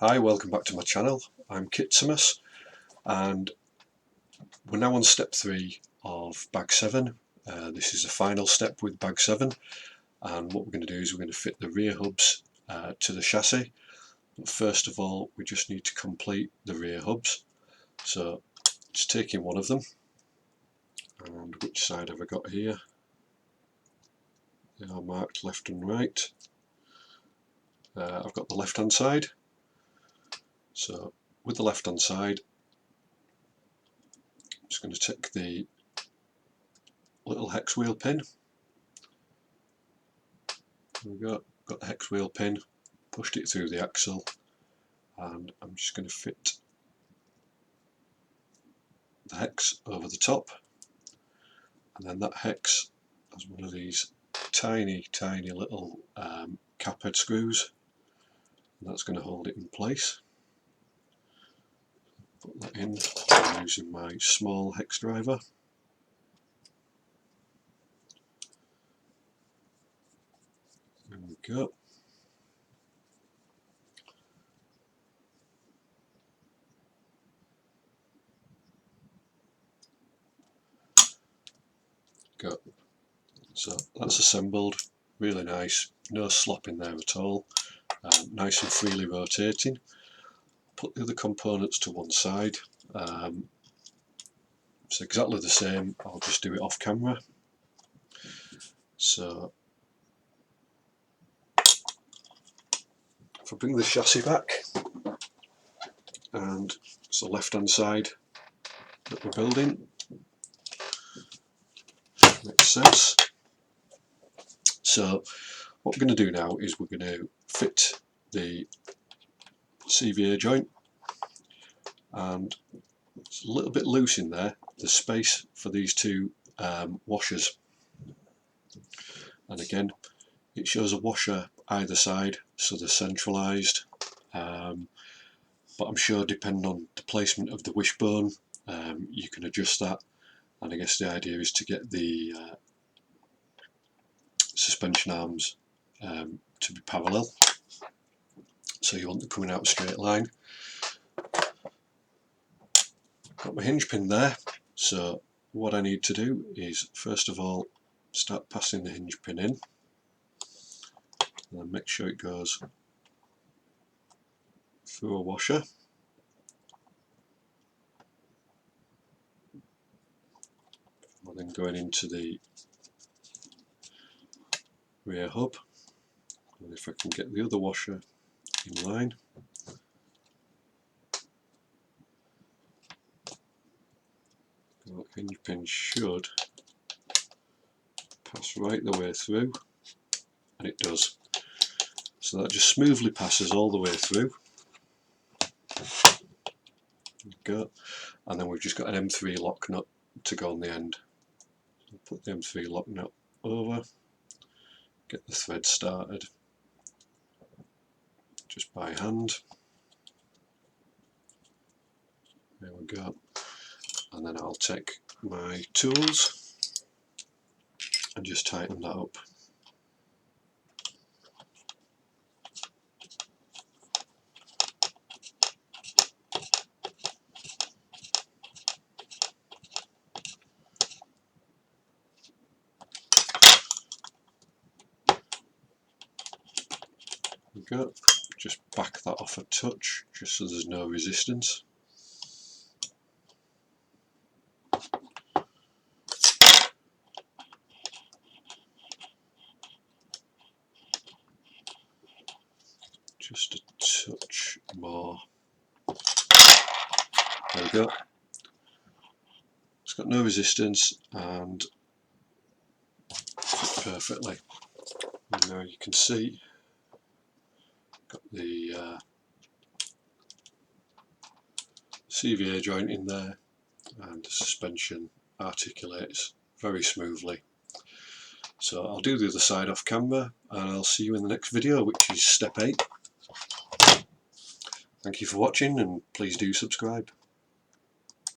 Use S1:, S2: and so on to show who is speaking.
S1: Hi, welcome back to my channel. I'm Kitsamus and we're now on step 3 of bag 7. This is the final step with bag 7, and what we're going to do is we're going to fit the rear hubs to the chassis. But first of all, we just need to complete the rear hubs. So just taking one of them, and which side have I got here? They are marked left and right. I've got the left hand side. So with the left hand side, I'm just going to take the little hex wheel pin. There we go, got the hex wheel pin, pushed it through the axle, and I'm just going to fit the hex over the top, and then that hex has one of these tiny little cap head screws, and that's going to hold it in place. Put that in using my small hex driver. There we go. So that's assembled, really nice, no slop in there at all, nice and freely rotating. Put the other components to one side. It's exactly the same, I'll just do it off camera. So if I bring the chassis back, and it's the left hand side that we're building, makes sense. So what we're going to do now is we're going to fit the CVA joint, and it's a little bit loose in there. There's space for these two washers, and again it shows a washer either side, so they're centralised, but I'm sure depending on the placement of the wishbone you can adjust that, and I guess the idea is to get the suspension arms to be parallel, so you want them coming out a straight line. Got my hinge pin there, so what I need to do is first of all start passing the hinge pin in, and then make sure it goes through a washer. And then going into the rear hub, and if I can get the other washer in line, the hinge pin should pass right the way through, and it does. So that just smoothly passes all the way through. There we go. And then we've just got an M3 lock nut to go on the end. So put the M3 lock nut over, get the thread started just by hand. There we go. And then I'll take my tools and just tighten that up. There we go. Just back that off a touch, just so there's no resistance. Just a touch more. There we go. It's got no resistance and fit perfectly. And now you can see got the CVA joint in there, and the suspension articulates very smoothly. So I'll do the other side off camera, and I'll see you in the next video, which is step 8. Thank you for watching, and please do subscribe.